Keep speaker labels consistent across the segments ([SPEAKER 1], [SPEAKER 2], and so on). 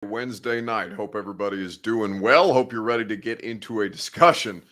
[SPEAKER 1] Wednesday night. Hope everybody is doing well. Hope you're ready to get into a discussion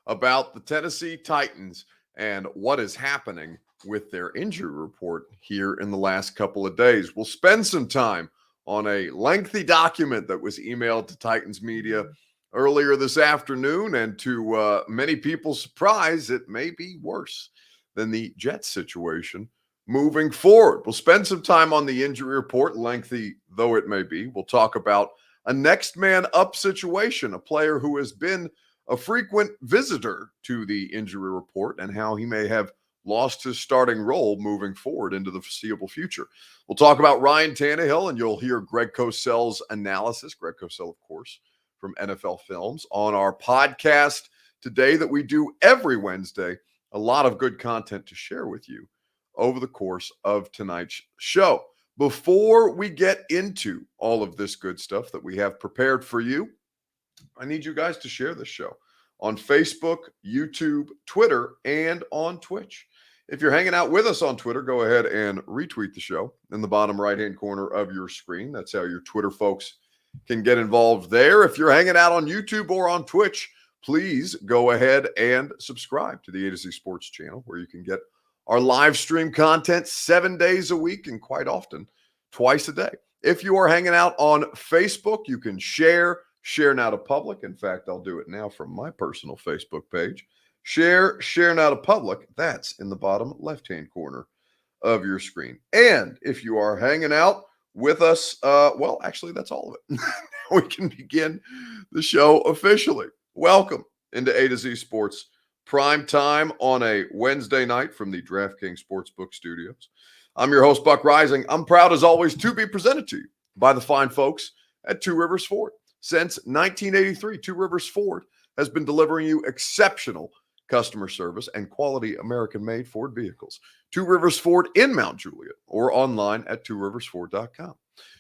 [SPEAKER 1] about the Tennessee Titans and what is happening with their injury report here in the last couple of days. We'll spend some time on a lengthy document that was emailed to Titans media earlier this afternoon, and to many people's surprise, it may be worse than the Jets situation moving forward. We'll spend some time on the injury report, lengthy though it may be. We'll talk about a next man up situation, a player who has been a frequent visitor to the injury report and how he may have lost his starting role moving forward into the foreseeable future. We'll talk about Ryan Tannehill, and you'll hear Greg Cosell's analysis. Greg Cosell, of course, from NFL Films on our podcast today that we do every Wednesday. A lot of good content to share with you over the course of tonight's show. Before we get into all of this good stuff that we have prepared for you, I need you guys to share this show on Facebook, YouTube, Twitter, and on Twitch. If you're hanging out with us on Twitter, go ahead and retweet the show in the bottom right-hand corner of your screen. That's how your Twitter folks can get involved there. If you're hanging out on YouTube or on Twitch, please go ahead and subscribe to the A to Z Sports channel, where you can get our live stream content 7 days a week and quite often twice a day. If you are hanging out on Facebook, you can share now to public. In fact, I'll do it now from my personal Facebook page. Share now to public. That's in the bottom left-hand corner of your screen. And if you are hanging out with us, well, actually, that's all of it. We can begin the show officially. Welcome into A to Z Sports Prime Time on a Wednesday night from the DraftKings Sportsbook Studios. I'm your host, Buck Rising. I'm proud, as always, to be presented to you by the fine folks at Two Rivers Ford. Since 1983, Two Rivers Ford has been delivering you exceptional customer service and quality American-made Ford vehicles. Two Rivers Ford in Mount Juliet or online at tworiversford.com.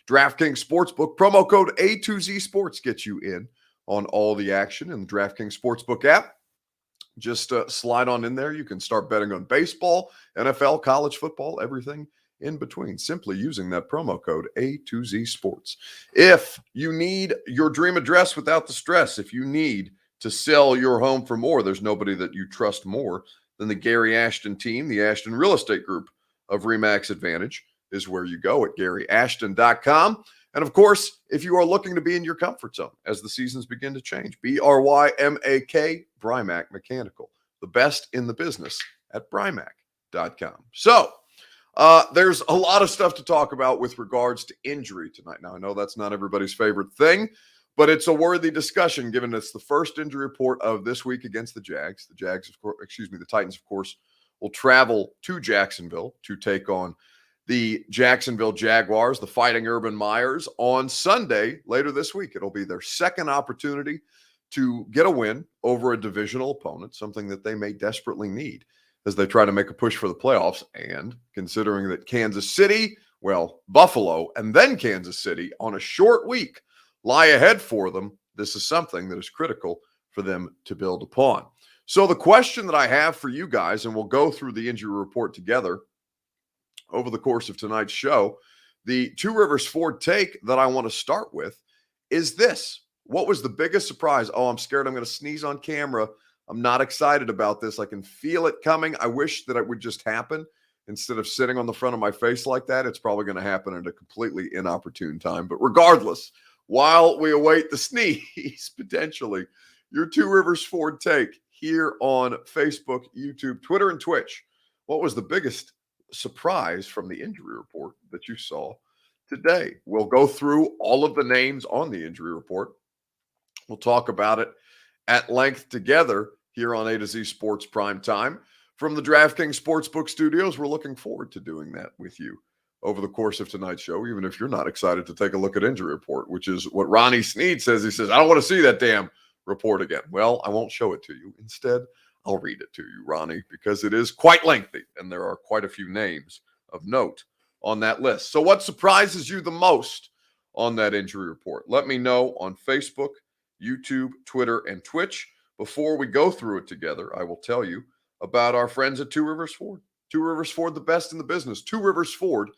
[SPEAKER 1] DraftKings Sportsbook, promo code A2Z Sports gets you in on all the action in the DraftKings Sportsbook app. Just slide on in there. You can start betting on baseball, NFL, college football, everything in between, simply using that promo code A2Z Sports. If you need your dream address without the stress, if you need to sell your home for more, there's nobody that you trust more than the Gary Ashton team. The Ashton Real Estate Group of RE/MAX Advantage is where you go at GaryAshton.com. And of course, if you are looking to be in your comfort zone as the seasons begin to change, BRYMAK, Brymak Mechanical, the best in the business at Brymak.com. So there's a lot of stuff to talk about with regards to injury tonight. Now, I know that's not everybody's favorite thing, but it's a worthy discussion given it's the first injury report of this week against the Jags. The Titans, of course, will travel to Jacksonville to take on the Jacksonville Jaguars, the Fighting Urban Meyers, on Sunday later this week. It'll be their second opportunity to get a win over a divisional opponent, something that they may desperately need as they try to make a push for the playoffs. And considering that Buffalo and then Kansas City on a short week lie ahead for them, this is something that is critical for them to build upon. So the question that I have for you guys, and we'll go through the injury report together over the course of tonight's show, the Two Rivers Ford take that I want to start with is this. What was the biggest surprise? Oh, I'm scared I'm going to sneeze on camera. I'm not excited about this. I can feel it coming. I wish that it would just happen instead of sitting on the front of my face like that. It's probably going to happen at a completely inopportune time. But regardless, while we await the sneeze, potentially, your Two Rivers Ford take here on Facebook, YouTube, Twitter, and Twitch. What was the biggest surprise from the injury report that you saw today? We'll go through all of the names on the injury report. We'll talk about it at length together here on A to Z Sports Prime Time from the DraftKings Sportsbook Studios. We're looking forward to doing that with you over the course of tonight's show, even if you're not excited to take a look at injury report, which is what Ronnie Sneed says. He says, I don't want to see that damn report again. Well, I won't show it to you. Instead, I'll read it to you, Ronnie, because it is quite lengthy, and there are quite a few names of note on that list. So what surprises you the most on that injury report? Let me know on Facebook, YouTube, Twitter, and Twitch. Before we go through it together, I will tell you about our friends at Two Rivers Ford. Two Rivers Ford, the best in the business. Two Rivers Ford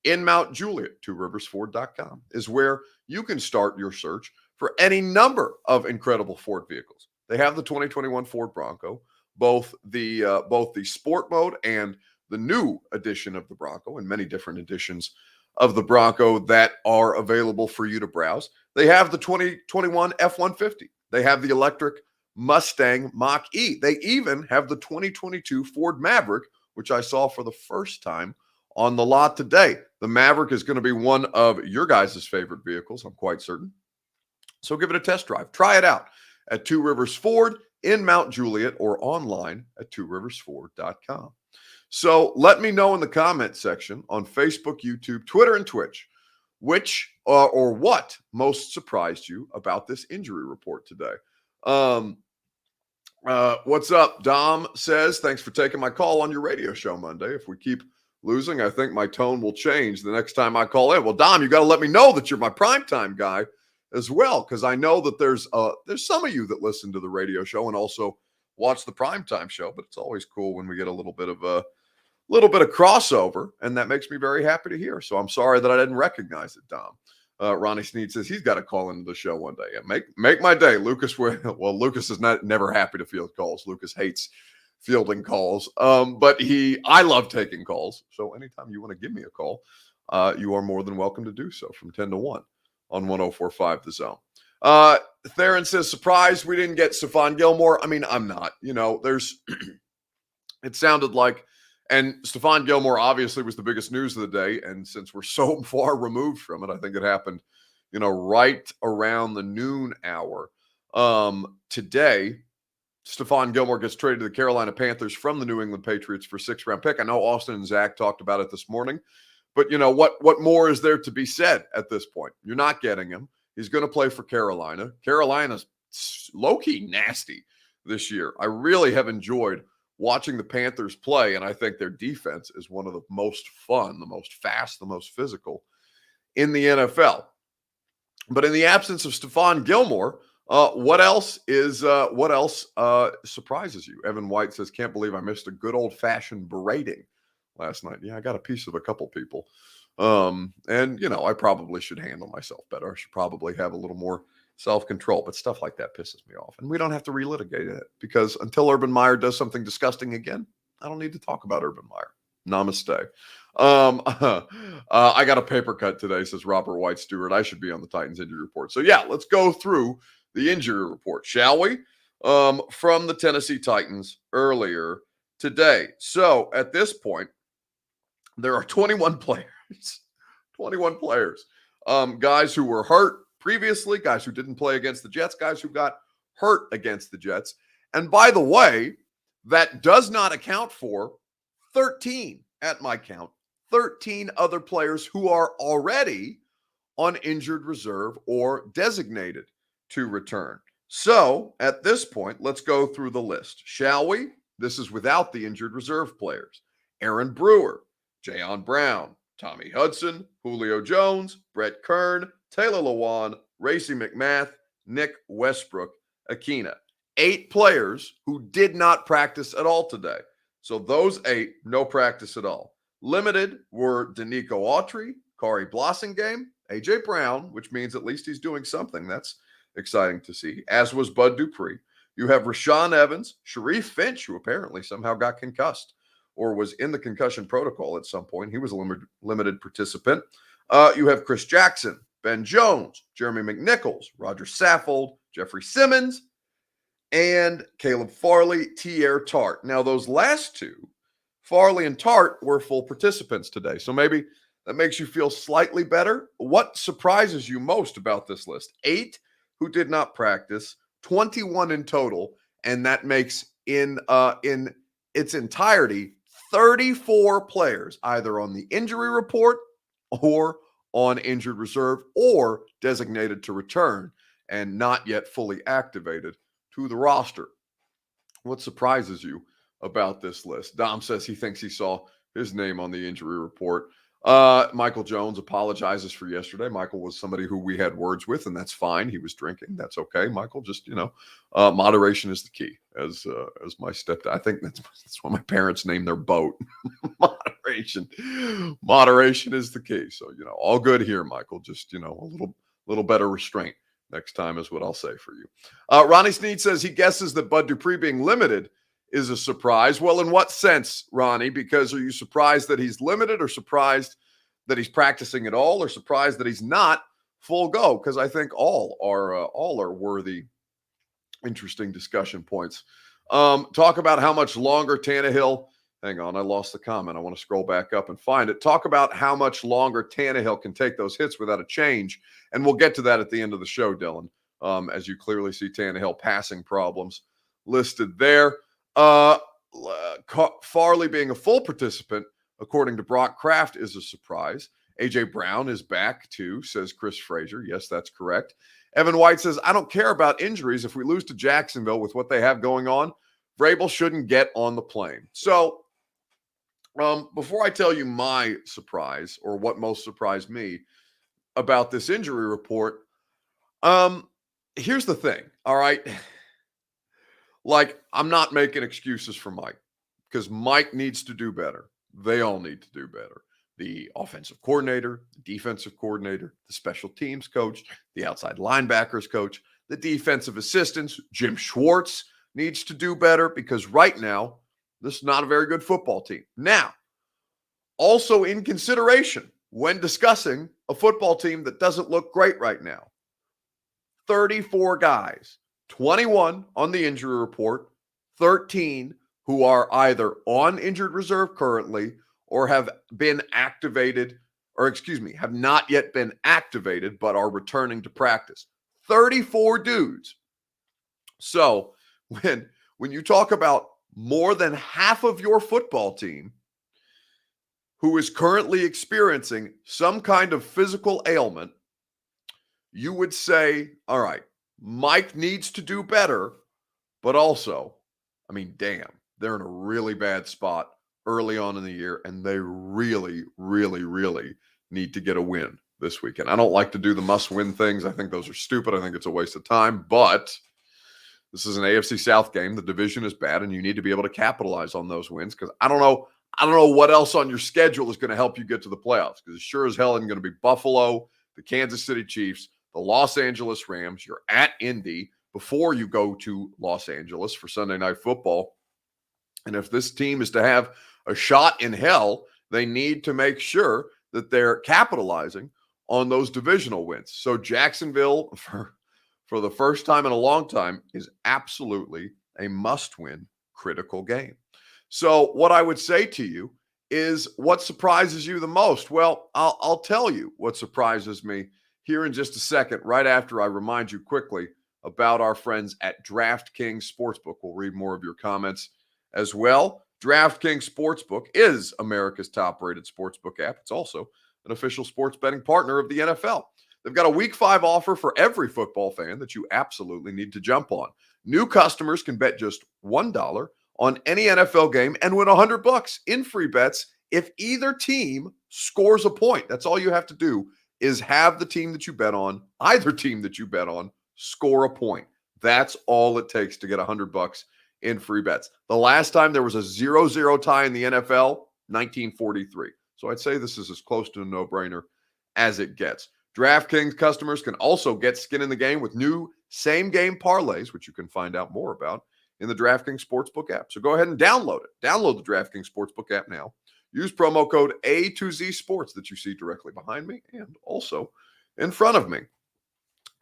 [SPEAKER 1] in Mount Juliet. TwoRiversFord.com is where you can start your search for any number of incredible Ford vehicles. They have the 2021 Ford Bronco, both the sport mode and the new edition of the Bronco, and many different editions of the Bronco that are available for you to browse. They have the 2021 F-150. They have the electric Mustang Mach-E. They even have the 2022 Ford Maverick, which I saw for the first time on the lot today. The Maverick is going to be one of your guys' favorite vehicles, I'm quite certain. So give it a test drive. Try it out at Two Rivers Ford in Mount Juliet or online at tworiversford.com. So let me know in the comment section on Facebook, YouTube, Twitter, and Twitch which or what most surprised you about this injury report today. What's up? Dom says, thanks for taking my call on your radio show Monday. If we keep losing, I think my tone will change the next time I call in. Well, Dom, you got to let me know that you're my primetime guy as well, because I know that there's some of you that listen to the radio show and also watch the primetime show, but it's always cool when we get a little bit of crossover, and that makes me very happy to hear. So I'm sorry that I didn't recognize it, Dom. Ronnie Sneed says he's got to call into the show one day. Yeah, make my day. Lucas, well, Lucas is never happy to field calls. Lucas hates fielding calls, but I love taking calls. So anytime you want to give me a call, you are more than welcome to do so from 10 to 1 on 104.5 The Zone. Theron says, surprised we didn't get Stephon Gilmore. I mean, I'm not. It sounded like, and Stephon Gilmore obviously was the biggest news of the day. And since we're so far removed from it, I think it happened, right around the noon hour. Today, Stephon Gilmore gets traded to the Carolina Panthers from the New England Patriots for 6th-round pick. I know Austin and Zach talked about it this morning, but what more is there to be said at this point? You're not getting him. He's going to play for Carolina. Carolina's low-key nasty this year. I really have enjoyed watching the Panthers play, and I think their defense is one of the most fun, the most fast, the most physical in the NFL. But in the absence of Stephon Gilmore, what else surprises you? Evan White says, can't believe I missed a good old-fashioned berating last night. Yeah, I got a piece of a couple people. And, I probably should handle myself better. I should probably have a little more self-control, but stuff like that pisses me off. And we don't have to relitigate it, because until Urban Meyer does something disgusting again, I don't need to talk about Urban Meyer. Namaste. I got a paper cut today, says Robert White Stewart. I should be on the Titans injury report. So yeah, let's go through the injury report, shall we? From the Tennessee Titans earlier today. So at this point, there are 21 players. 21 players. Guys who were hurt previously, guys who didn't play against the Jets, guys who got hurt against the Jets. And by the way, that does not account for 13, at my count, 13 other players who are already on injured reserve or designated to return. So at this point, let's go through the list, shall we? This is without the injured reserve players. Aaron Brewer, Jayon Brown, Tommy Hudson, Julio Jones, Brett Kern, Taylor Lewan, Racey McMath, Nick Westbrook, Akina. 8 players who did not practice at all today. So those 8, no practice at all. Limited were Danico Autry, Kari Blossingame, A.J. Brown, which means at least he's doing something. That's exciting to see, as was Bud Dupree. You have Rashaan Evans, Sharif Finch, who apparently somehow got concussed or was in the concussion protocol at some point. He was a limited participant. You have Chris Jackson, Ben Jones, Jeremy McNichols, Roger Saffold, Jeffrey Simmons, and Caleb Farley, Tierre Tart. Now, those last 2, Farley and Tart, were full participants today. So maybe that makes you feel slightly better. What surprises you most about this list? 8 who did not practice, 21 in total, and that makes in its entirety 34 players either on the injury report or on injured reserve or designated to return and not yet fully activated to the roster. What surprises you about this list? Dom says he thinks he saw his name on the injury report. Michael Jones apologizes for yesterday. Michael was somebody who we had words with, and that's fine. He was drinking. That's okay. Michael, just, moderation is the key, as my stepdad. I think that's what my parents named their boat. Moderation is the key. So, all good here, Michael. Just, a little better restraint next time is what I'll say for you. Ronnie Sneed says he guesses that Bud Dupree being limited is a surprise. Well, in what sense, Ronnie? Because are you surprised that he's limited, or surprised that he's practicing at all, or surprised that he's not full go? Because I think all are worthy, interesting discussion points. Talk about how much longer Tannehill. Hang on, I lost the comment. I want to scroll back up and find it. Talk about how much longer Tannehill can take those hits without a change, and we'll get to that at the end of the show, Dylan. As you clearly see Tannehill passing problems listed there. Farley being a full participant, according to Brock Kraft, is a surprise. A.J. Brown is back too, says Chris Frazier. Yes, that's correct. Evan White says, I don't care about injuries. If we lose to Jacksonville with what they have going on, Vrabel shouldn't get on the plane. So before I tell you my surprise, or what most surprised me about this injury report, here's the thing, all right? Like, I'm not making excuses for Mike, because Mike needs to do better. They all need to do better. The offensive coordinator, the defensive coordinator, the special teams coach, the outside linebackers coach, the defensive assistants. Jim Schwartz needs to do better, because right now, this is not a very good football team. Now, also in consideration when discussing a football team that doesn't look great right now, 34 guys, 21 on the injury report, 13 who are either on injured reserve currently or have been activated, or have not yet been activated but are returning to practice. 34 dudes. So when you talk about more than half of your football team who is currently experiencing some kind of physical ailment, you would say, all right, Mike needs to do better, but also, I mean, damn, they're in a really bad spot early on in the year, and they really, really, really need to get a win this weekend. I don't like to do the must-win things. I think those are stupid. I think it's a waste of time, but this is an AFC South game. The division is bad, and you need to be able to capitalize on those wins, because I don't know what else on your schedule is going to help you get to the playoffs, because it sure as hell isn't going to be Buffalo, the Kansas City Chiefs, the Los Angeles Rams. You're at Indy before you go to Los Angeles for Sunday Night Football. And if this team is to have a shot in hell, they need to make sure that they're capitalizing on those divisional wins. So Jacksonville, for the first time in a long time, is absolutely a must-win critical game. So what I would say to you is, what surprises you the most? Well, I'll tell you what surprises me here in just a second, right after I remind you quickly about our friends at DraftKings Sportsbook. We'll read more of your comments as well. DraftKings Sportsbook is America's top-rated sportsbook app. It's also an official sports betting partner of the NFL. They've got a Week 5 offer for every football fan that you absolutely need to jump on. New customers can bet just $1 on any NFL game and win $100 in free bets if either team scores a point. That's all you have to do, is have the team that you bet on, either team that you bet on, score a point. That's all it takes to get $100 in free bets. The last time there was a 0-0 tie in the NFL, 1943. So I'd say this is as close to a no-brainer as it gets. DraftKings customers can also get skin in the game with new same-game parlays, which you can find out more about in the DraftKings Sportsbook app. So go ahead and download it. Download the DraftKings Sportsbook app now. Use promo code A2Z Sports that you see directly behind me and also in front of me.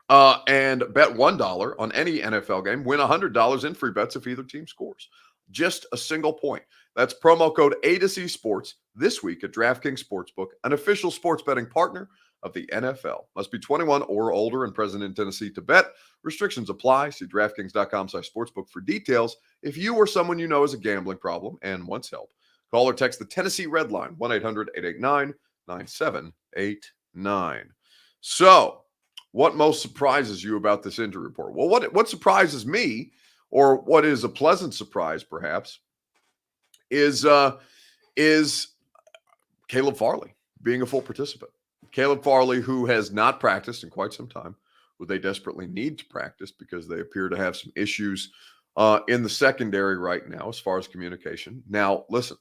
[SPEAKER 1] And bet $1 on any NFL game. Win $100 in free bets if either team scores. Just a single point. That's promo code A2Z Sports this week at DraftKings Sportsbook, an official sports betting partner of the NFL. Must be 21 or older and present in Tennessee to bet. Restrictions apply. See DraftKings.com/sportsbook for details. If you or someone you know has a gambling problem and wants help, call or text the Tennessee Red Line, 1-800-889-9789. So, what most surprises you about this injury report? Well, what surprises me, or what is a pleasant surprise perhaps, is Caleb Farley being a full participant. Caleb Farley, who has not practiced in quite some time, who they desperately need to practice because they appear to have some issues in the secondary right now as far as communication. Now, listen,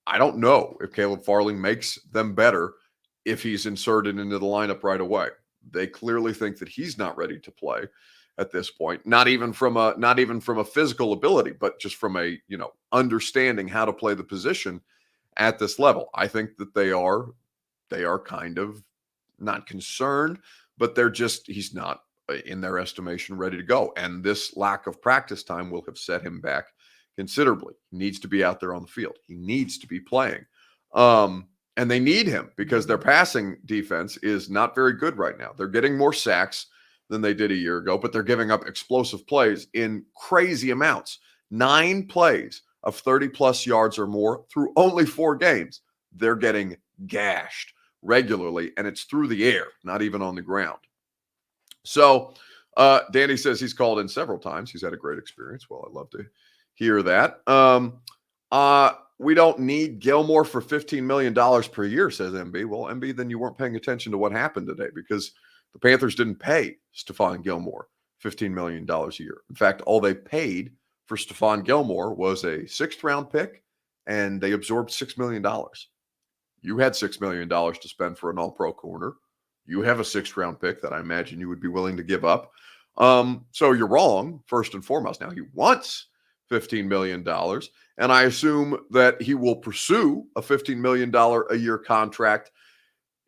[SPEAKER 1] I don't know if Caleb Farley makes them better if he's inserted into the lineup right away. They clearly think that he's not ready to play at this point. Not even from a physical ability, but just from a understanding how to play the position at this level. I think that they are kind of not concerned, but he's not in their estimation ready to go. And this lack of practice time will have set him back considerably. He needs to be out there on the field. He needs to be playing. And they need him because their passing defense is not very good right now. They're getting more sacks than they did a year ago, but they're giving up explosive plays in crazy amounts. 9 plays of 30-plus yards or more through only 4 games. They're getting gashed regularly, and it's through the air, not even on the ground. So Danny says he's called in several times. He's had a great experience. Well, I'd love to hear that. We don't need Gilmore for $15 million per year, says MB. Well, MB, then you weren't paying attention to what happened today because the Panthers didn't pay Stephon Gilmore $15 million a year. In fact, all they paid for Stephon Gilmore was a 6th-round pick, and they absorbed $6 million. You had $6 million to spend for an all-pro corner. You have a 6th-round pick that I imagine you would be willing to give up. So you're wrong, first and foremost. Now, he wants $15 million, and I assume that he will pursue a $15 million a year contract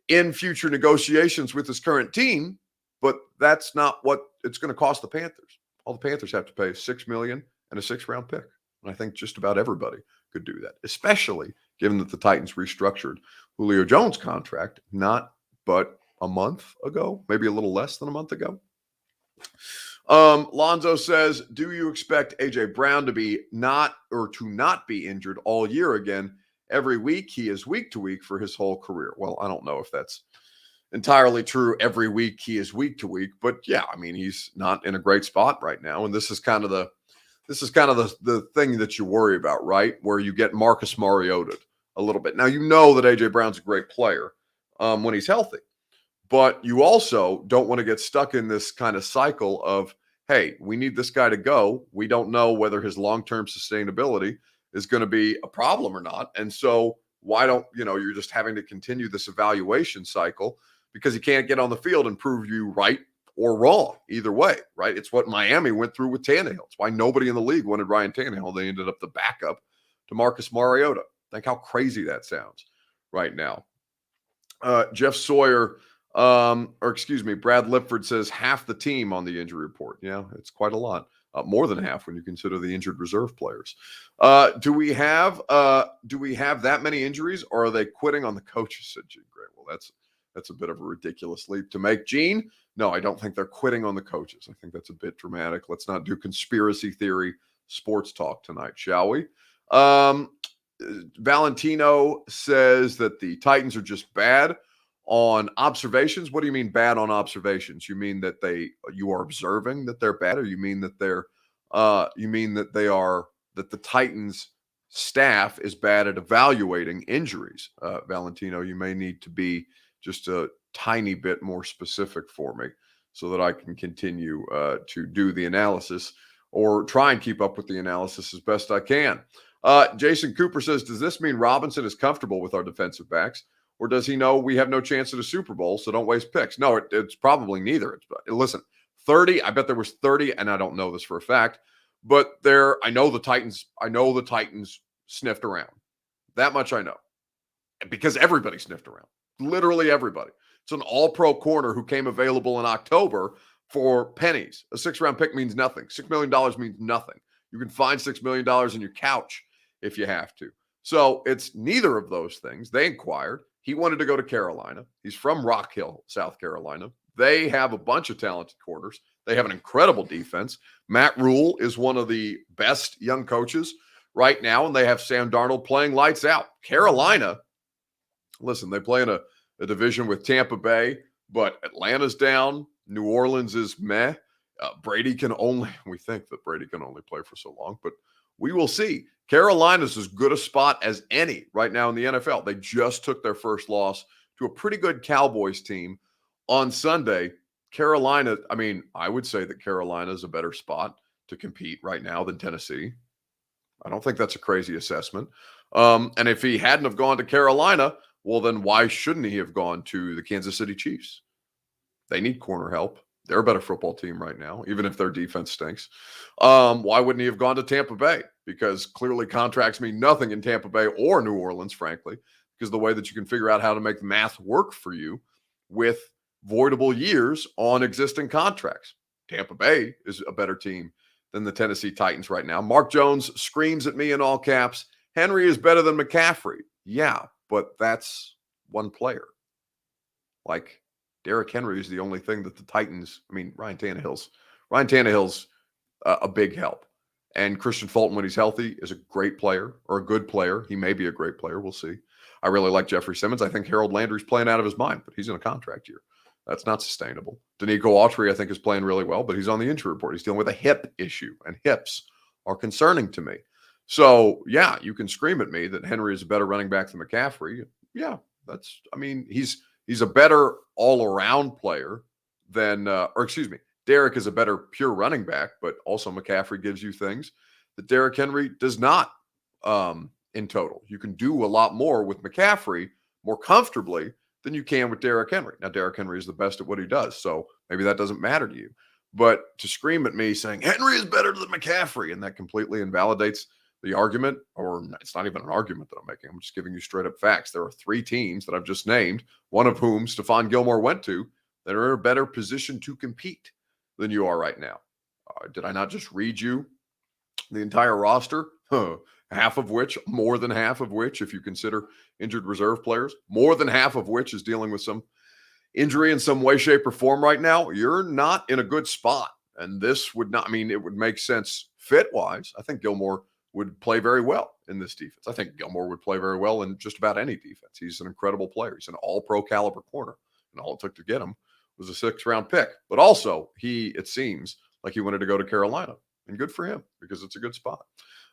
[SPEAKER 1] in future negotiations with his current team, but that's not what it's going to cost the Panthers. All the Panthers have to pay is $6 million and a 6th-round pick. And I think just about everybody could do that, especially given that the Titans restructured Julio Jones' contract not but a month ago, maybe a little less than a month ago. Lonzo says, do you expect A.J. Brown to not be injured all year again? Every week he is week to week for his whole career. Well, I don't know if that's entirely true. Every week he is week to week, but yeah, I mean, he's not in a great spot right now. And this is kind of the thing that you worry about, right? Where you get Marcus Mariota a little bit. Now, you know that A.J. Brown's a great player when he's healthy, but you also don't want to get stuck in this kind of cycle of, hey, we need this guy to go. We don't know whether his long-term sustainability is going to be a problem or not. And so why don't, you're just having to continue this evaluation cycle because he can't get on the field and prove you right or wrong either way, right? It's what Miami went through with Tannehill. It's why nobody in the league wanted Ryan Tannehill. They ended up the backup to Marcus Mariota. Think how crazy that sounds right now. Jeff Sawyer, Brad Lipford says half the team on the injury report. Yeah, it's quite a lot. More than half when you consider the injured reserve players. Do we have that many injuries, or are they quitting on the coaches? Said Gene Gray. Well, that's a bit of a ridiculous leap to make. Gene, no, I don't think they're quitting on the coaches. I think that's a bit dramatic. Let's not do conspiracy theory sports talk tonight, shall we? Valentino says that the Titans are just bad on observations. What do you mean bad on observations? You mean that you are observing that they're bad, or you mean that that the Titans staff is bad at evaluating injuries? Valentino, you may need to be just a tiny bit more specific for me so that I can continue to do the analysis or try and keep up with the analysis as best I can. Jason Cooper says, does this mean Robinson is comfortable with our defensive backs? Or does he know we have no chance at a Super Bowl, so don't waste picks? No, it's probably neither. Listen, 30, I bet there was 30, and I don't know this for a fact, but I know the Titans sniffed around. That much I know. Because everybody sniffed around. Literally everybody. It's an all-pro corner who came available in October for pennies. A 6th-round pick means nothing. $6 million means nothing. You can find $6 million in your couch if you have to. So it's neither of those things. They inquired. He wanted to go to Carolina. He's from Rock Hill, South Carolina. They have a bunch of talented corners. They have an incredible defense. Matt Rule is one of the best young coaches right now, and they have Sam Darnold playing lights out. Carolina, listen, they play in a division with Tampa Bay, but Atlanta's down. New Orleans is meh. We think that Brady can only play for so long, but we will see. Carolina's as good a spot as any right now in the NFL. They just took their first loss to a pretty good Cowboys team on Sunday. Carolina, I would say that Carolina is a better spot to compete right now than Tennessee. I don't think that's a crazy assessment. And if he hadn't have gone to Carolina, well, then why shouldn't he have gone to the Kansas City Chiefs? They need corner help. They're a better football team right now, even if their defense stinks. Why wouldn't he have gone to Tampa Bay? Because clearly contracts mean nothing in Tampa Bay or New Orleans, frankly, because the way that you can figure out how to make the math work for you with voidable years on existing contracts. Tampa Bay is a better team than the Tennessee Titans right now. Mark Jones screams at me in all caps, Henry is better than McCaffrey. Yeah, but that's one player. Like, Derrick Henry is the only thing that the Titans, Ryan Tannehill's a big help. And Christian Fulton, when he's healthy, is a great player or a good player. He may be a great player. We'll see. I really like Jeffrey Simmons. I think Harold Landry's playing out of his mind, but he's in a contract year. That's not sustainable. Danico Autry, I think, is playing really well, but he's on the injury report. He's dealing with a hip issue, and hips are concerning to me. So, yeah, you can scream at me that Henry is a better running back than McCaffrey. Yeah, he's a better all-around player than, Derrick is a better pure running back, but also McCaffrey gives you things that Derrick Henry does not in total. You can do a lot more with McCaffrey more comfortably than you can with Derrick Henry. Now, Derrick Henry is the best at what he does, so maybe that doesn't matter to you. But to scream at me saying Henry is better than McCaffrey, and that completely invalidates the argument, or it's not even an argument that I'm making. I'm just giving you straight up facts. There are 3 teams that I've just named, one of whom Stephon Gilmore went to, that are in a better position to compete than you are right now. Did I not just read you the entire roster? More than half of which, if you consider injured reserve players, more than half of which is dealing with some injury in some way, shape, or form right now. You're not in a good spot. And this would not, it would make sense fit-wise. I think Gilmore would play very well in this defense. I think Gilmore would play very well in just about any defense. He's an incredible player. He's an all-pro caliber corner. And all it took to get him was a 6th-round pick. But also, it seems like he wanted to go to Carolina. And good for him, because it's a good spot.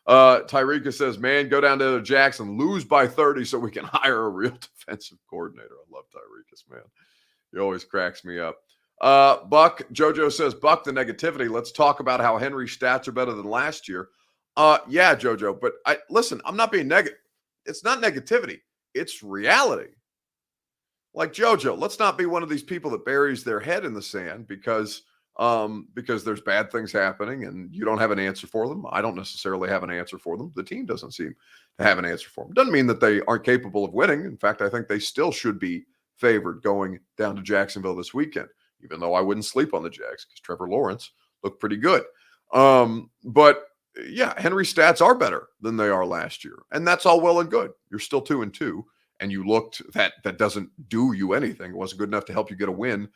[SPEAKER 1] Tyreka says, man, go down to the Jags and lose by 30 so we can hire a real defensive coordinator. I love Tyrekus, man. He always cracks me up. Buck, JoJo says, Buck, the negativity. Let's talk about how Henry's stats are better than last year. Yeah, JoJo, but listen, I'm not being negative. It's not negativity. It's reality. Like, JoJo, let's not be one of these people that buries their head in the sand because there's bad things happening and you don't have an answer for them. I don't necessarily have an answer for them. The team doesn't seem to have an answer for them. Doesn't mean that they aren't capable of winning. In fact, I think they still should be favored going down to Jacksonville this weekend, even though I wouldn't sleep on the Jags because Trevor Lawrence looked pretty good. But yeah, Henry's stats are better than they are last year. And that's all well and good. You're still 2-2. And you looked, that doesn't do you anything. It wasn't good enough to help you get a win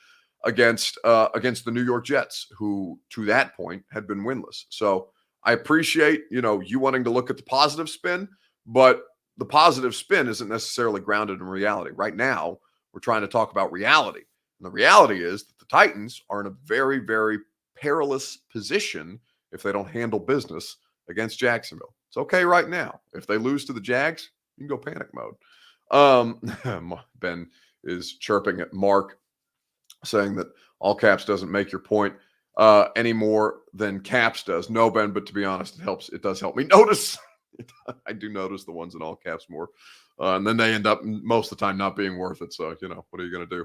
[SPEAKER 1] against the New York Jets, who to that point had been winless. So I appreciate, you wanting to look at the positive spin, but the positive spin isn't necessarily grounded in reality. Right now, we're trying to talk about reality. And the reality is that the Titans are in a very, very perilous position if they don't handle business against Jacksonville. It's okay right now. If they lose to the Jags, you can go panic mode. Ben is chirping at Mark, saying that all caps doesn't make your point any more than caps does. No, Ben, but to be honest, it does help me notice. I do notice the ones in all caps more. And then they end up most of the time not being worth it. So, what are you going to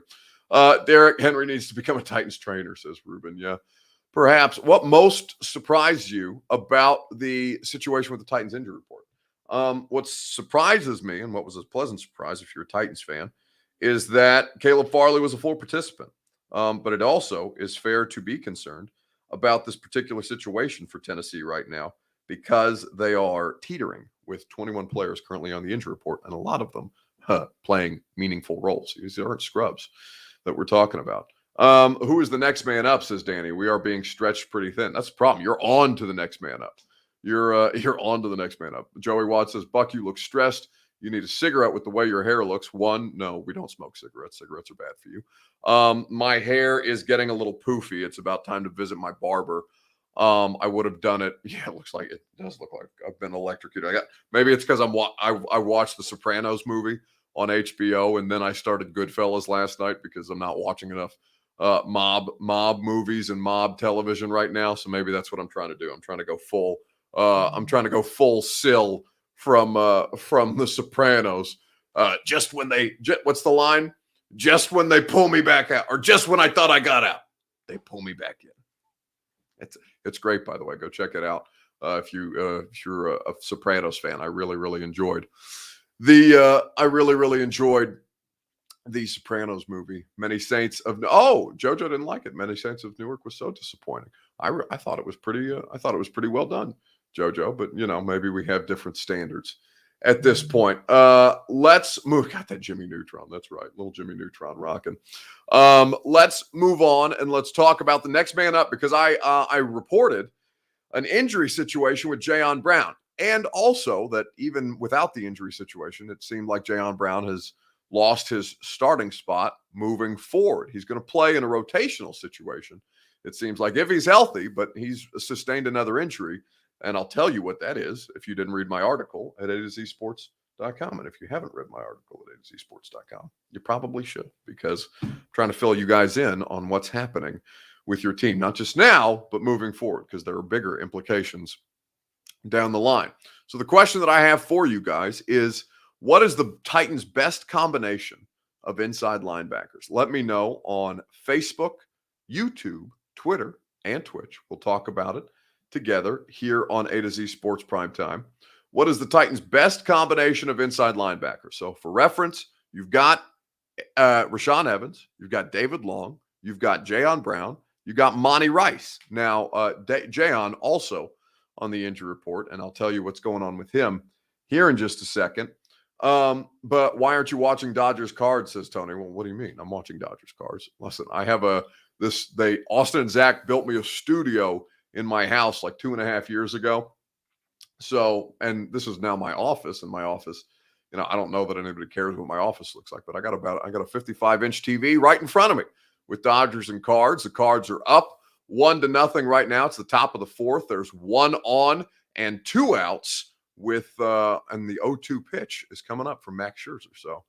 [SPEAKER 1] do? Derrick Henry needs to become a Titans trainer, says Ruben. Yeah, perhaps. What most surprised you about the situation with the Titans injury report? What surprises me, and what was a pleasant surprise if you're a Titans fan, is that Caleb Farley was a full participant. But it also is fair to be concerned about this particular situation for Tennessee right now, because they are teetering with 21 players currently on the injury report, and a lot of them playing meaningful roles. These aren't scrubs that we're talking about. Who is the next man up, says Danny. We are being stretched pretty thin. That's the problem. You're on to the next man up. You're on to the next man up. Joey Watts says, Buck, you look stressed. You need a cigarette with the way your hair looks. No, we don't smoke cigarettes. Cigarettes are bad for you. My hair is getting a little poofy. It's about time to visit my barber. I would have done it. Yeah, it does look like I've been electrocuted. Maybe it's because I watched the Sopranos movie on HBO, and then I started Goodfellas last night because I'm not watching enough mob movies and mob television right now. So maybe that's what I'm trying to do. I'm trying to go full. I'm trying to go full Sill from the Sopranos. What's the line? just when they pull me back out, or just when I thought I got out, they pull me back in. It's great, by the way. Go check it out if you're a Sopranos fan. I really enjoyed the Sopranos movie. Many Saints of JoJo didn't like it. Many Saints of Newark was so disappointing. I thought it was pretty well done, JoJo. But maybe we have different standards at this point. Let's move. Got that Jimmy Neutron. That's right, little Jimmy Neutron rocking. Let's move on and let's talk about the next man up, because I reported an injury situation with Jayon Brown, and also that even without the injury situation, it seemed like Jayon Brown has lost his starting spot moving forward. He's going to play in a rotational situation, it seems like, if he's healthy, but he's sustained another injury. And I'll tell you what that is if you didn't read my article at A2ZSports.com. And if you haven't read my article at A2ZSports.com, you probably should, because I'm trying to fill you guys in on what's happening with your team, not just now, but moving forward, because there are bigger implications down the line. So the question that I have for you guys is, what is the Titans' best combination of inside linebackers? Let me know on Facebook, YouTube, Twitter, and Twitch. We'll talk about it together here on A to Z Sports Primetime. What is the Titans' best combination of inside linebackers? So for reference, you've got Rashaan Evans, you've got David Long, you've got Jayon Brown, you've got Monty Rice. Now, Jayon also on the injury report, and I'll tell you what's going on with him here in just a second. But why aren't you watching Dodgers Cards, says Tony. Well, what do you mean? I'm watching Dodgers Cards. Listen, I have Austin and Zach built me a studio in my house like 2.5 years ago. So, and this is now my office, and my office, I don't know that anybody cares what my office looks like, but I got a 55-inch TV right in front of me with Dodgers and Cards. The Cards are up 1-0 right now. It's the top of the fourth. There's 1 on and 2 outs with and the 0-2 pitch is coming up from Max Scherzer. So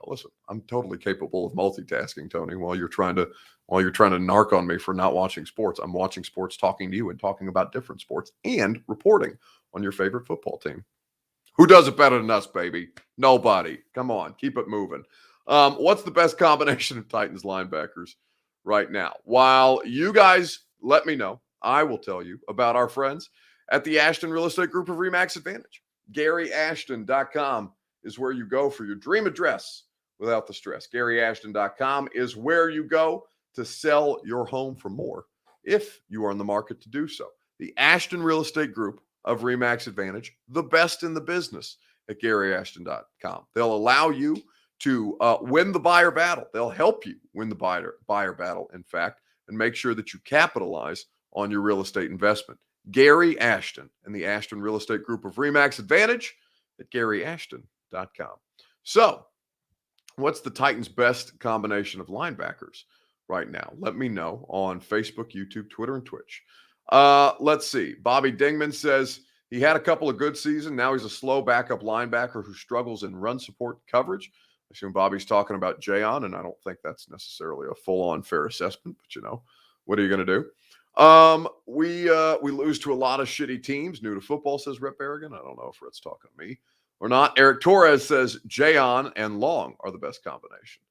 [SPEAKER 1] listen, I'm totally capable of multitasking, Tony. While you're trying to narc on me for not watching sports, I'm watching sports, talking to you, and talking about different sports, and reporting on your favorite football team. Who does it better than us, baby? Nobody. Come on, keep it moving. What's the best combination of Titans linebackers right now? While you guys let me know, I will tell you about our friends at the Ashton Real Estate Group of RE/MAX Advantage. GaryAshton.com is where you go for your dream address without the stress. GaryAshton.com is where you go to sell your home for more if you are in the market to do so. The Ashton Real Estate Group of RE/MAX Advantage, the best in the business at GaryAshton.com. They'll allow you to win the buyer battle. They'll help you win the buyer battle, in fact, and make sure that you capitalize on your real estate investment. Gary Ashton and the Ashton Real Estate Group of RE/MAX Advantage at GaryAshton.com. So, what's the Titans' best combination of linebackers right now? Let me know on Facebook, YouTube, Twitter, and Twitch. Let's see. Bobby Dingman says he had a couple of good seasons. Now he's a slow backup linebacker who struggles in run support coverage. I assume Bobby's talking about Jayon, and I don't think that's necessarily a full-on fair assessment, but what are you going to do? We lose to a lot of shitty teams. New to football, says Rip Berrigan. I don't know if Rip's talking to me or not. Eric Torres says Jayon and Long are the best combination.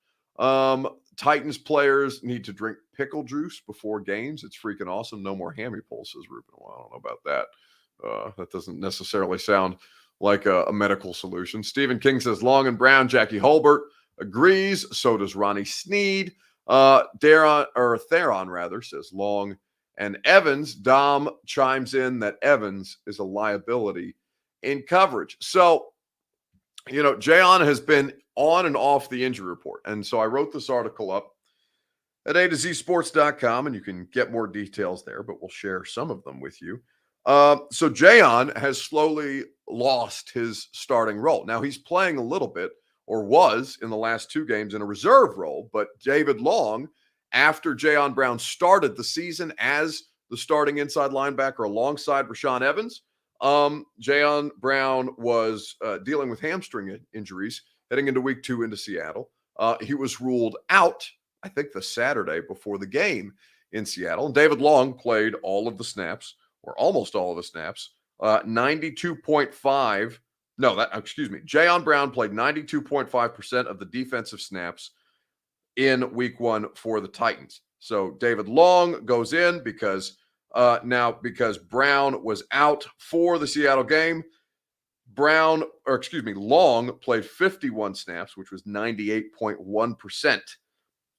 [SPEAKER 1] Titans players need to drink pickle juice before games. It's freaking awesome. No more hammy pulls, says Ruben. Well, I don't know about that. That doesn't necessarily sound like a medical solution. Stephen King says Long and Brown. Jackie Holbert agrees. So does Ronnie Sneed. Theron rather says Long and Evans. Dom chimes in that Evans is a liability in coverage. So, Jayon has been on and off the injury report. And so I wrote this article up at A2ZSports.com, and you can get more details there, but we'll share some of them with you. So Jayon has slowly lost his starting role. Now he's playing a little bit, or was in the last 2 games, in a reserve role, but David Long, after Jayon Brown started the season as the starting inside linebacker alongside Rashaan Evans, Jayon Brown was dealing with hamstring injuries heading into week 2 into Seattle. He was ruled out, I think, the Saturday before the game in Seattle. And David Long played all of the snaps, or almost all of the snaps, 92.5. No, Jayon Brown played 92.5% of the defensive snaps in week 1 for the Titans. So David Long goes in because Brown was out for the Seattle game. Long played 51 snaps, which was 98.1%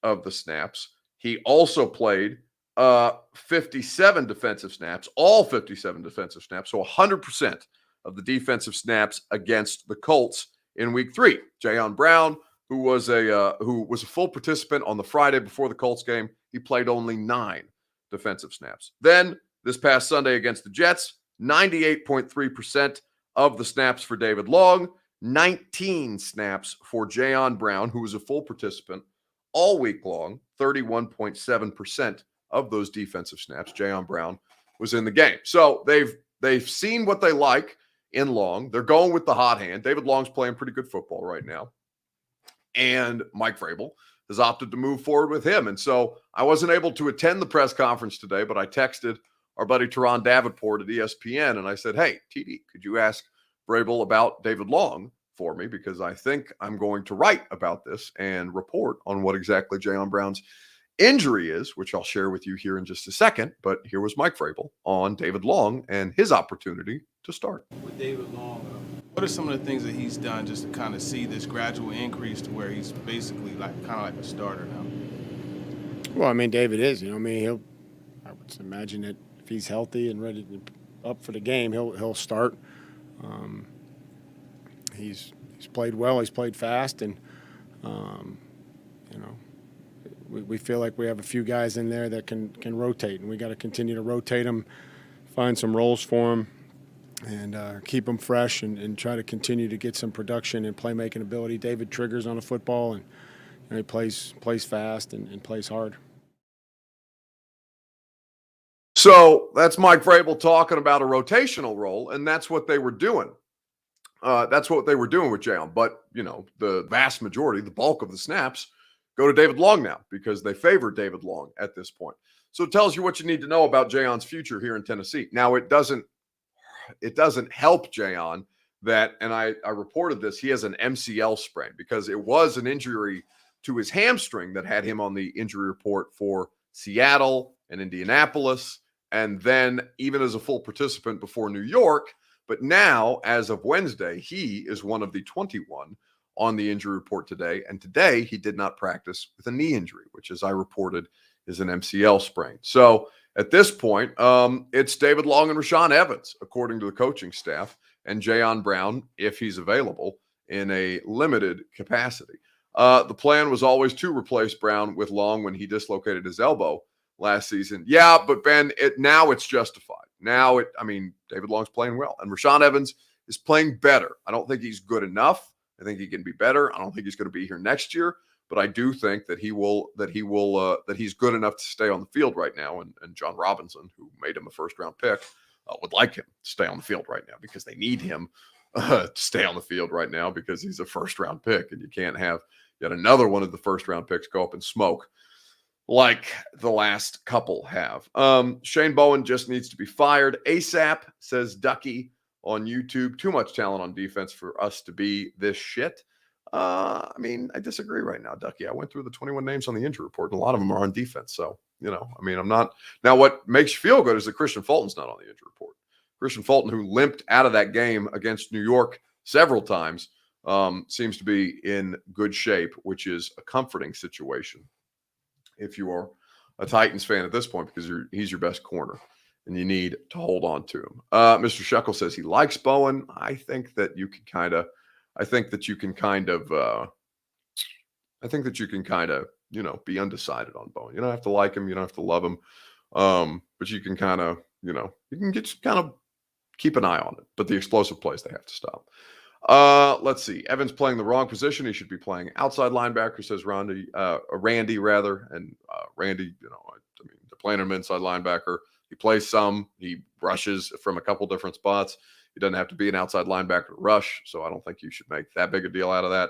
[SPEAKER 1] of the snaps. He also played 57 defensive snaps, all 57 defensive snaps, so 100% of the defensive snaps against the Colts in week 3. Jayon Brown, who was a full participant on the Friday before the Colts game, he played only 9 defensive snaps. Then this past Sunday against the Jets, 98.3% of the snaps for David Long, 19 snaps for Jayon Brown, who was a full participant all week long, 31.7% of those defensive snaps. Jayon Brown was in the game. So they've seen what they like in Long. They're going with the hot hand. David Long's playing pretty good football right now. And Mike Vrabel has opted to move forward with him. And so I wasn't able to attend the press conference today, but I texted our buddy Teron Davenport at ESPN, and I said, hey, TD, could you ask Vrabel about David Long for me? Because I think I'm going to write about this and report on what exactly Jayon Brown's injury is, which I'll share with you here in just a second. But here was Mike Vrabel on David Long and his opportunity to start.
[SPEAKER 2] With David Long, what are some of the things that he's done just to kind of see this gradual increase to where he's basically kind of like a starter now?
[SPEAKER 3] Well, I mean, David is, I would imagine that if he's healthy and ready to up for the game, he'll start. He's played well. He's played fast, and we feel like we have a few guys in there that can rotate, and we got to continue to rotate them, find some roles for them, and keep them fresh, and try to continue to get some production and playmaking ability. David triggers on the football, and he plays fast and plays hard.
[SPEAKER 1] So that's Mike Vrabel talking about a rotational role, and that's what they were doing. That's what they were doing with Jayon. But, the vast majority, the bulk of the snaps go to David Long now because they favor David Long at this point. So it tells you what you need to know about Jayon's future here in Tennessee. Now, it doesn't help Jayon that, and I reported this, he has an MCL sprain because it was an injury to his hamstring that had him on the injury report for Seattle and Indianapolis, and then even as a full participant before New York. But now, as of Wednesday, he is one of the 21 on the injury report today. And today, he did not practice with a knee injury, which, as I reported, is an MCL sprain. So at this point, it's David Long and Rashaan Evans, according to the coaching staff, and Jayon Brown, if he's available, in a limited capacity. The plan was always to replace Brown with Long when he dislocated his elbow last season. Yeah, but Ben, now it's justified. David Long's playing well, and Rashaan Evans is playing better. I don't think he's good enough. I think he can be better. I don't think he's going to be here next year, but I do think that he's good enough to stay on the field right now. And John Robinson, who made him a first-round pick, would like him to stay on the field right now because they need him to stay on the field right now because he's a first-round pick, and you can't have yet another one of the first-round picks go up in smoke like the last couple have. Shane Bowen just needs to be fired ASAP, says Ducky on YouTube. Too much talent on defense for us to be this shit. I disagree right now, Ducky. I went through the 21 names on the injury report, and a lot of them are on defense. So, I'm not. Now, what makes you feel good is that Christian Fulton's not on the injury report. Christian Fulton, who limped out of that game against New York several times, seems to be in good shape, which is a comforting situation if you are a Titans fan at this point, because he's your best corner and you need to hold on to him. Mr. Shekel says he likes Bowen. I think that you can kind of, be undecided on Bowen. You don't have to like him. You don't have to love him. But you can kind of, you can just kind of keep an eye on it. But the explosive plays, they have to stop. Let's see. Evans playing the wrong position. He should be playing outside linebacker, says Randy. And Randy, they're playing him inside linebacker. He plays some. He rushes from a couple different spots. He doesn't have to be an outside linebacker to rush, so I don't think you should make that big a deal out of that.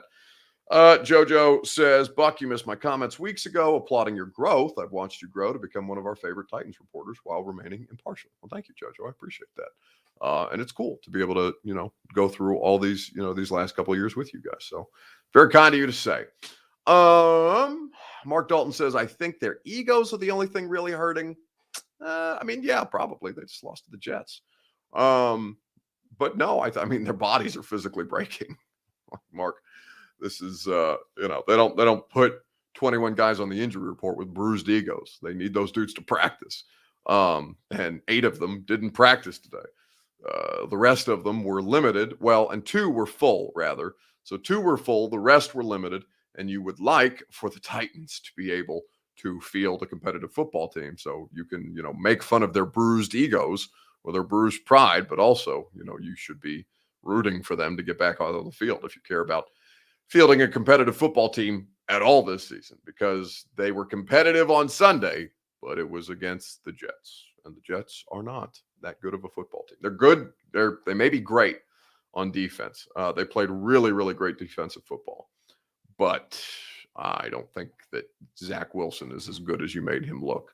[SPEAKER 1] Jojo says, Buck, you missed my comments weeks ago applauding your growth. I've watched you grow to become one of our favorite Titans reporters while remaining impartial. Well, thank you, Jojo. I appreciate that. And it's cool to be able to, go through all these, these last couple of years with you guys. So very kind of you to say. Mark Dalton says, I think their egos are the only thing really hurting. I mean, yeah, probably. They just lost to the Jets. But no, I mean, their bodies are physically breaking. Mark, this is, they don't put 21 guys on the injury report with bruised egos. They need those dudes to practice. And 8 of them didn't practice today. The rest of them were limited. Well, and 2 were full, rather. So 2 were full, the rest were limited. And you would like for the Titans to be able to field a competitive football team. So you can, make fun of their bruised egos or their bruised pride, but also, you should be rooting for them to get back out on the field if you care about fielding a competitive football team at all this season, because they were competitive on Sunday, but it was against the Jets. And the Jets are not that good of a football team. They're good. They may be great on defense. They played really, really great defensive football. But I don't think that Zach Wilson is as good as you made him look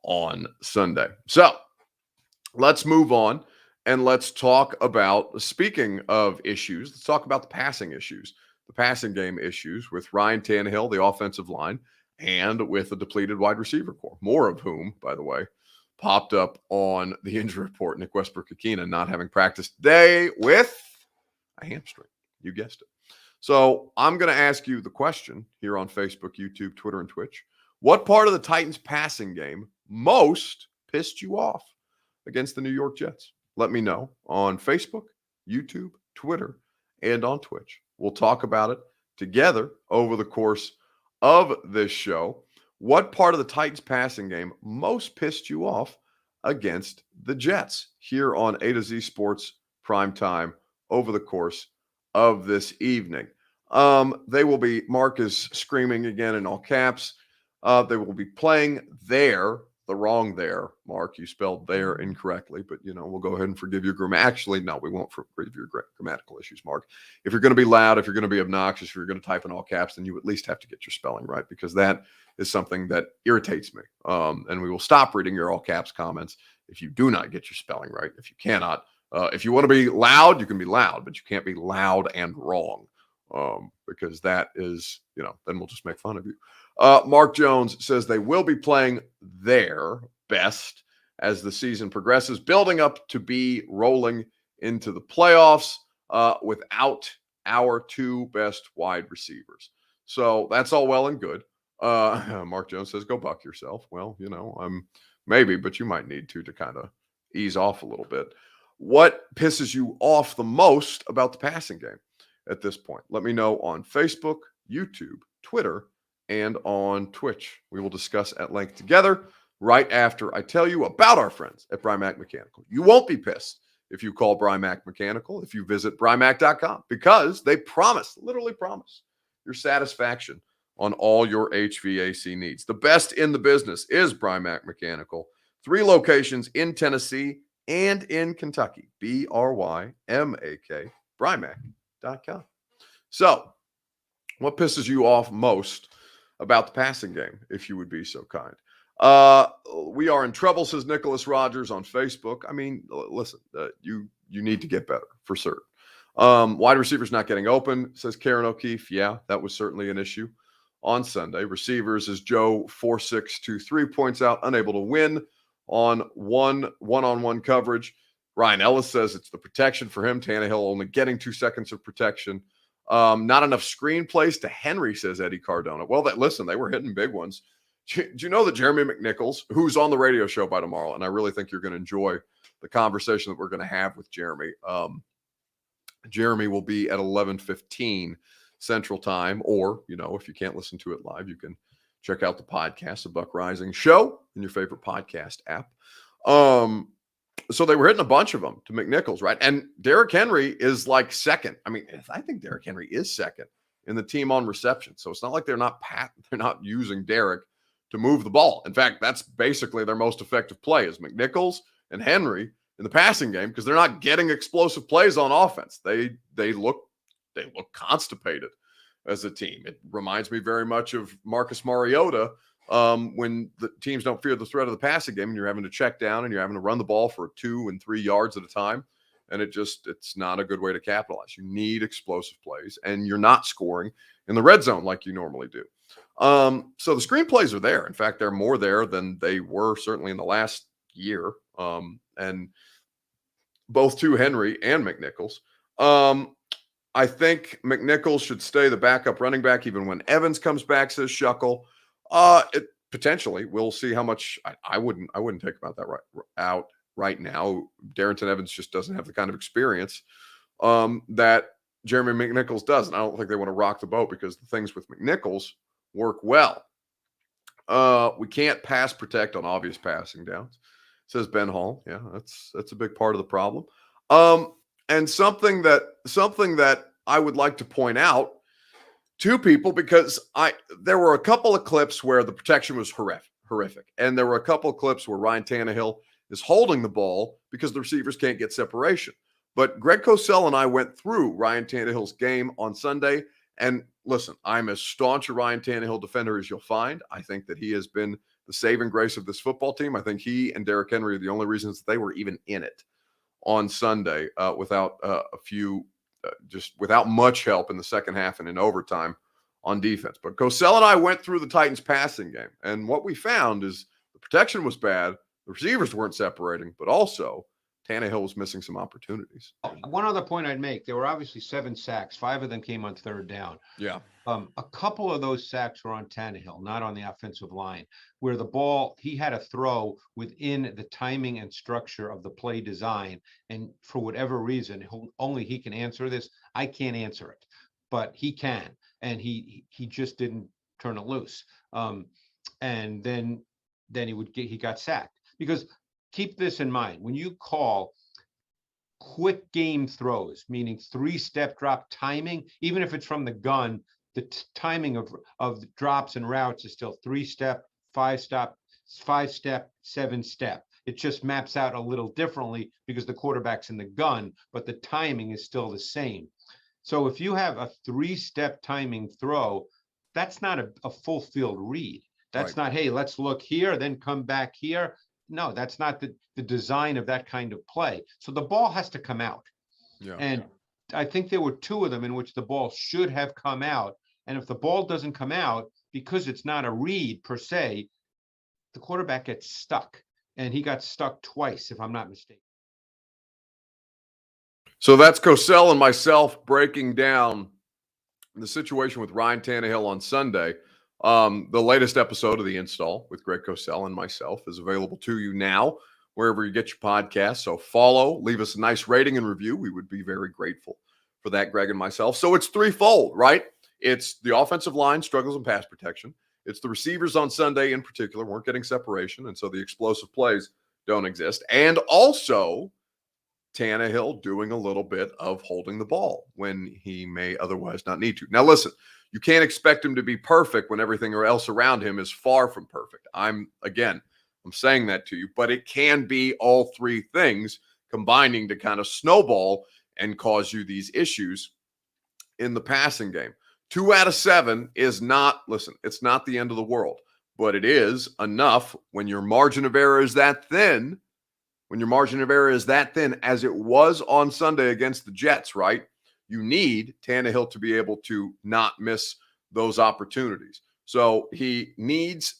[SPEAKER 1] on Sunday. So let's move on and let's talk about, speaking of issues, let's talk about the passing issues, the passing game issues with Ryan Tannehill, the offensive line, and with a depleted wide receiver core, more of whom, by the way, popped up on the injury report. Nick Westbrook-Ikhine not having practiced today with a hamstring. You guessed it. So I'm going to ask you the question here on Facebook, YouTube, Twitter, and Twitch. What part of the Titans passing game most pissed you off against the New York Jets? Let me know on Facebook, YouTube, Twitter, and on Twitch. We'll talk about it together over the course of this show. What part of the Titans passing game most pissed you off against the Jets here on A to Z Sports Prime Time over the course of this evening? They will be, Mark is screaming again in all caps. They will be playing there, the wrong there, Mark. You spelled there incorrectly, but we'll go ahead and forgive your grammar. Actually, no, we won't forgive your grammatical issues, Mark. If you're going to be loud, if you're going to be obnoxious, if you're going to type in all caps, then you at least have to get your spelling right, because that is something that irritates me. And we will stop reading your all caps comments if you do not get your spelling right. If you cannot, if you want to be loud, you can be loud, but you can't be loud and wrong, because that is, then we'll just make fun of you. Mark Jones says they will be playing their best as the season progresses, building up to be rolling into the playoffs without our 2 best wide receivers. So that's all well and good. Mark Jones says, go buck yourself. Well, maybe, but you might need to kind of ease off a little bit. What pisses you off the most about the passing game at this point? Let me know on Facebook, YouTube, Twitter, and on Twitch. We will discuss at length together right after I tell you about our friends at Brymak Mechanical. You won't be pissed if you call Brymak Mechanical, if you visit Brymak.com, because they literally promise your satisfaction on all your HVAC needs. The best in the business is Brymak Mechanical. 3 locations in Tennessee and in Kentucky. Brymak, Brymak.com. So, what pisses you off most about the passing game, if you would be so kind? We are in trouble, says Nicholas Rogers on Facebook. I mean, listen, you need to get better, for certain. Wide receivers not getting open, says Karen O'Keefe. Yeah, that was certainly an issue on Sunday. Receivers, as Joe 4623 points out, unable to win on one-on-one coverage. Ryan Ellis says it's the protection for him. Tannehill only getting 2 seconds of protection. Not enough screen plays to Henry, says Eddie Cardona. Well, listen, they were hitting big ones. Do you know that Jeremy McNichols, who's on the radio show by tomorrow, and I really think you're going to enjoy the conversation that we're going to have with Jeremy. Jeremy will be at 11:15 Central Time, or, if you can't listen to it live, you can check out the podcast, The Buck Rising Show, in your favorite podcast app. So they were hitting a bunch of them to McNichols, right? And Derrick Henry is like second. I mean, I think Derrick Henry is second in the team on reception. So it's not like they're not using Derrick to move the ball. In fact, that's basically their most effective play is McNichols and Henry in the passing game, because they're not getting explosive plays on offense. They look constipated as a team. It reminds me very much of Marcus Mariota when the teams don't fear the threat of the passing game and you're having to check down and you're having to run the ball for 2 and 3 yards at a time. And it's not a good way to capitalize. You need explosive plays, and you're not scoring in the red zone like you normally do. So the screenplays are there. In fact, they're more there than they were certainly in the last year. And both to Henry and McNichols. I think McNichols should stay the backup running back even when Evans comes back, says Shuckle. Potentially, we'll see how much. I wouldn't take him out right now. Darrington Evans just doesn't have the kind of experience that Jeremy McNichols does, and I don't think they want to rock the boat because the things with McNichols work well. We can't pass protect on obvious passing downs, says Ben Hall. Yeah, that's a big part of the problem. And something that I would like to point out to people, because there were a couple of clips where the protection was horrific, and there were a couple of clips where Ryan Tannehill is holding the ball because the receivers can't get separation. But Greg Cosell and I went through Ryan Tannehill's game on Sunday, and listen, I'm as staunch a Ryan Tannehill defender as you'll find. I think that he has been the saving grace of this football team. I think he and Derrick Henry are the only reasons they were even in it on Sunday without without much help in the second half and in overtime on defense. But Cosell and I went through the Titans passing game, and what we found is the protection was bad, the receivers weren't separating, but also Tannehill was missing some opportunities.
[SPEAKER 4] One other point I'd make, there were obviously 7 sacks. 5 of them came on third down.
[SPEAKER 1] Yeah.
[SPEAKER 4] A couple of those sacks were on Tannehill, not on the offensive line, where the ball, he had a throw within the timing and structure of the play design. And for whatever reason, only he can answer this. I can't answer it, but he can. And he just didn't turn it loose. And then he got sacked. Because keep this in mind, when you call quick game throws, meaning 3-step drop timing, even if it's from the gun, the timing of drops and routes is still 3-step, 5-step, 7-step. It just maps out a little differently because the quarterback's in the gun, but the timing is still the same. So if you have a 3-step timing throw, that's not a full field read. That's right. Not, hey, let's look here, then come back here. No, that's not the design of that kind of play. So the ball has to come out. Yeah. And I think there were 2 of them in which the ball should have come out. And if the ball doesn't come out because it's not a read per se, the quarterback gets stuck. And he got stuck twice, if I'm not mistaken.
[SPEAKER 1] So that's Cosell and myself breaking down the situation with Ryan Tannehill on Sunday. The latest episode of The Install with Greg Cosell and myself is available to you now, wherever you get your podcasts. So follow, leave us a nice rating and review. We would be very grateful for that, Greg and myself. So it's threefold, right? It's the offensive line struggles in pass protection. It's the receivers on Sunday in particular weren't getting separation, and so the explosive plays don't exist. And also Tannehill doing a little bit of holding the ball when he may otherwise not need to. Now, listen, you can't expect him to be perfect when everything else around him is far from perfect. I'm saying that to you, but it can be all 3 things combining to kind of snowball and cause you these issues in the passing game. 2 out of 7 is not, listen, it's not the end of the world, but it is enough when your margin of error is that thin, as it was on Sunday against the Jets, right? You need Tannehill to be able to not miss those opportunities. So he needs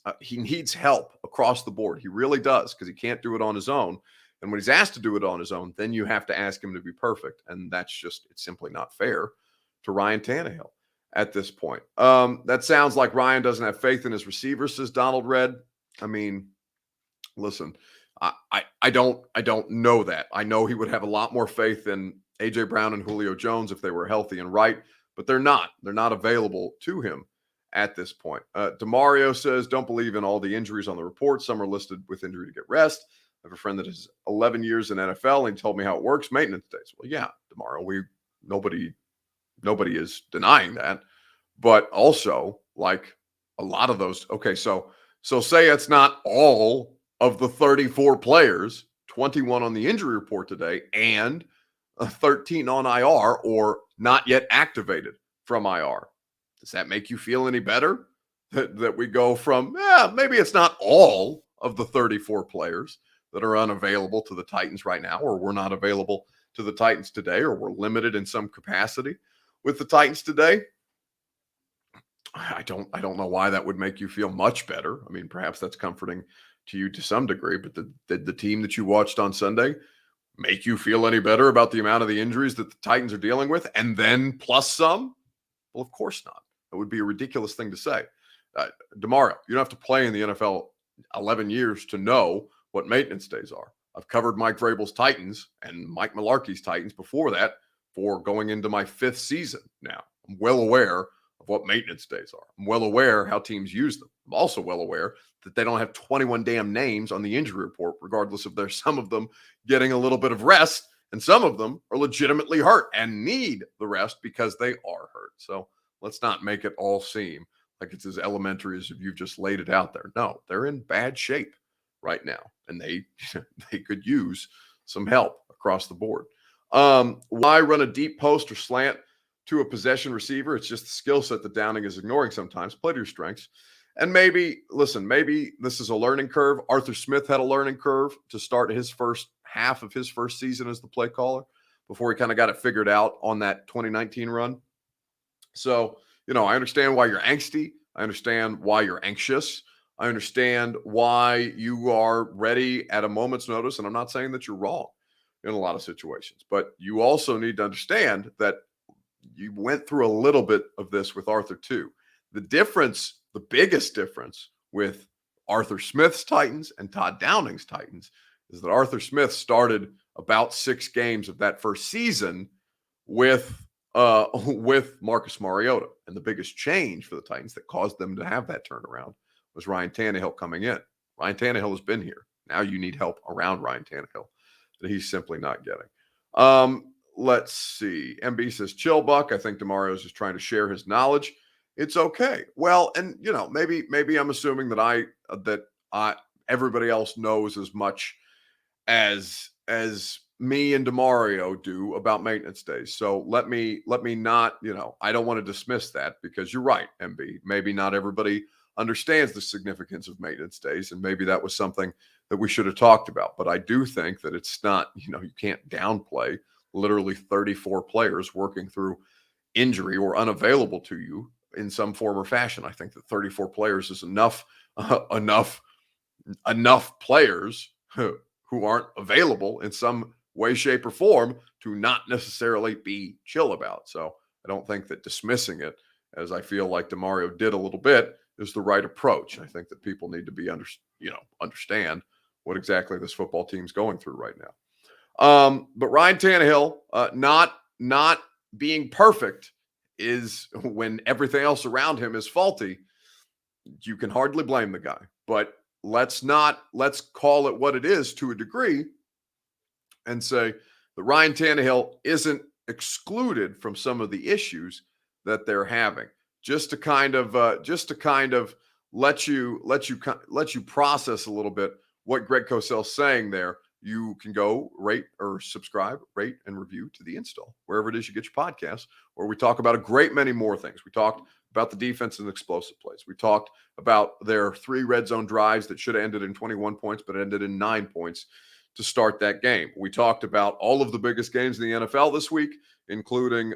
[SPEAKER 1] help across the board. He really does, because he can't do it on his own. And when he's asked to do it on his own, then you have to ask him to be perfect. And it's simply not fair to Ryan Tannehill at this point. That sounds like Ryan doesn't have faith in his receivers, says Donald Red. I mean, listen, I don't know that. I know he would have a lot more faith in A.J. Brown and Julio Jones if they were healthy and right, but they're not. They're not available to him at this point. DeMario says, don't believe in all the injuries on the report. Some are listed with injury to get rest. I have a friend that has 11 years in NFL, and he told me how it works, maintenance days. Well, yeah, DeMario, nobody is denying that. But also, like a lot of those, okay, so say it's not all of the 34 players, 21 on the injury report today, and 13 on IR or not yet activated from IR. Does that make you feel any better that we go from, maybe it's not all of the 34 players, that are unavailable to the Titans right now, or were not available to the Titans today, or were limited in some capacity with the Titans today. I don't know why that would make you feel much better. I mean, perhaps that's comforting to you to some degree, but did the team that you watched on Sunday make you feel any better about the amount of the injuries that the Titans are dealing with, and then plus some? Well, of course not. That would be a ridiculous thing to say. DeMario, you don't have to play in the NFL 11 years to know what maintenance days are. I've covered Mike Vrabel's Titans and Mike Mularkey's Titans before that for going into my 5th season now. I'm well aware of what maintenance days are. I'm well aware how teams use them. I'm also well aware that they don't have 21 damn names on the injury report, regardless of there's some of them getting a little bit of rest, and some of them are legitimately hurt and need the rest because they are hurt. So let's not make it all seem like it's as elementary as if you've just laid it out there. No, they're in bad shape right now, and they could use some help across the board. Why run a deep post or slant to a possession receiver? It's just the skill set that Downing is ignoring sometimes. Play to your strengths. And maybe this is a learning curve. Arthur Smith had a learning curve to start his first half of his first season as the play caller before he kind of got it figured out on that 2019 run. So, I understand why you're angsty. I understand why you're anxious. I understand why you are ready at a moment's notice. And I'm not saying that you're wrong in a lot of situations, but you also need to understand that you went through a little bit of this with Arthur too. The biggest difference with Arthur Smith's Titans and Todd Downing's Titans is that Arthur Smith started about 6 games of that first season with Marcus Mariota. And the biggest change for the Titans that caused them to have that turnaround was Ryan Tannehill coming in. Ryan Tannehill has been here. Now you need help around Ryan Tannehill that he's simply not getting. Let's see. MB says, chill, Buck. I think DeMario is just trying to share his knowledge. It's okay. Well, and maybe I'm assuming that everybody else knows as much as me and DeMario do about maintenance days. So let me not, I don't want to dismiss that, because you're right, MB. Maybe not everybody understands the significance of maintenance days, and maybe that was something that we should have talked about. But I do think that it's not, you can't downplay literally 34 players working through injury or unavailable to you in some form or fashion. I think that 34 players is enough players who aren't available in some way, shape, or form to not necessarily be chill about. So I don't think that dismissing it, as I feel like DeMario did a little bit, is the right approach. I think that people need to be understand what exactly this football team's going through right now. But Ryan Tannehill not being perfect is, when everything else around him is faulty, you can hardly blame the guy. But let's call it what it is to a degree and say that Ryan Tannehill isn't excluded from some of the issues that they're having. Just to kind of let you process a little bit what Greg Cosell's saying there. You can go rate or subscribe, rate and review to The Install, wherever it is you get your podcasts, where we talk about a great many more things. We talked about the defense and explosive plays. We talked about their 3 red zone drives that should have ended in 21 points, but ended in 9 points to start that game. We talked about all of the biggest games in the NFL this week, including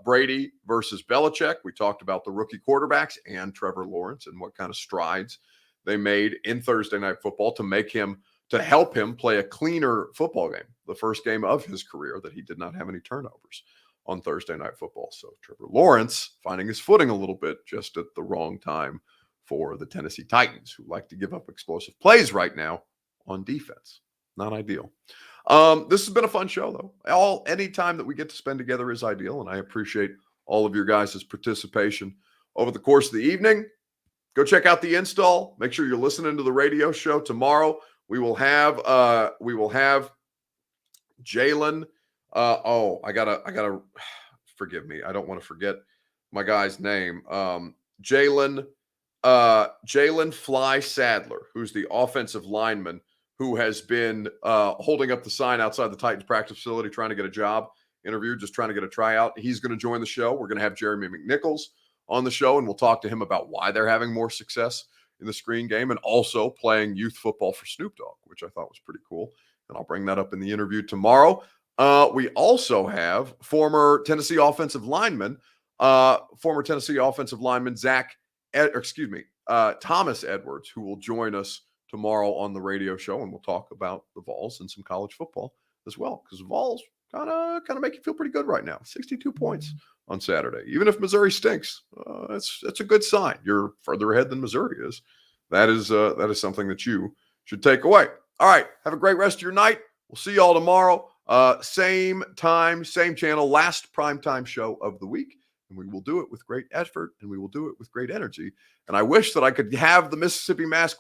[SPEAKER 1] Brady versus Belichick. We talked about the rookie quarterbacks and Trevor Lawrence and what kind of strides they made in Thursday Night Football to help him play a cleaner football game, the first game of his career that he did not have any turnovers on Thursday Night Football. So Trevor Lawrence finding his footing a little bit just at the wrong time for the Tennessee Titans, who like to give up explosive plays right now on defense. Not ideal. This has been a fun show, though. Any time that we get to spend together is ideal, and I appreciate all of your guys' participation over the course of the evening. Go check out The Install. Make sure you're listening to the radio show tomorrow. We will have Jalen. I gotta forgive me. I don't want to forget my guy's name. Jalen Fly Sadler, who's the offensive lineman who has been holding up the sign outside the Titans practice facility, trying to get a job interview, just trying to get a tryout. He's going to join the show. We're going to have Jeremy McNichols on the show, and we'll talk to him about why they're having more success in the screen game and also playing youth football for Snoop Dogg, which I thought was pretty cool. And I'll bring that up in the interview tomorrow. We also have former Tennessee offensive lineman Thomas Edwards, who will join us tomorrow on the radio show, and we'll talk about the Vols and some college football as well, because the Vols kind of make you feel pretty good right now. 62 points on Saturday. Even if Missouri stinks, that's a good sign. You're further ahead than Missouri is. That is something that you should take away. All right, have a great rest of your night. We'll see y'all tomorrow. Same time, same channel, last primetime show of the week. And we will do it with great effort, and we will do it with great energy. And I wish that I could have the Mississippi Mass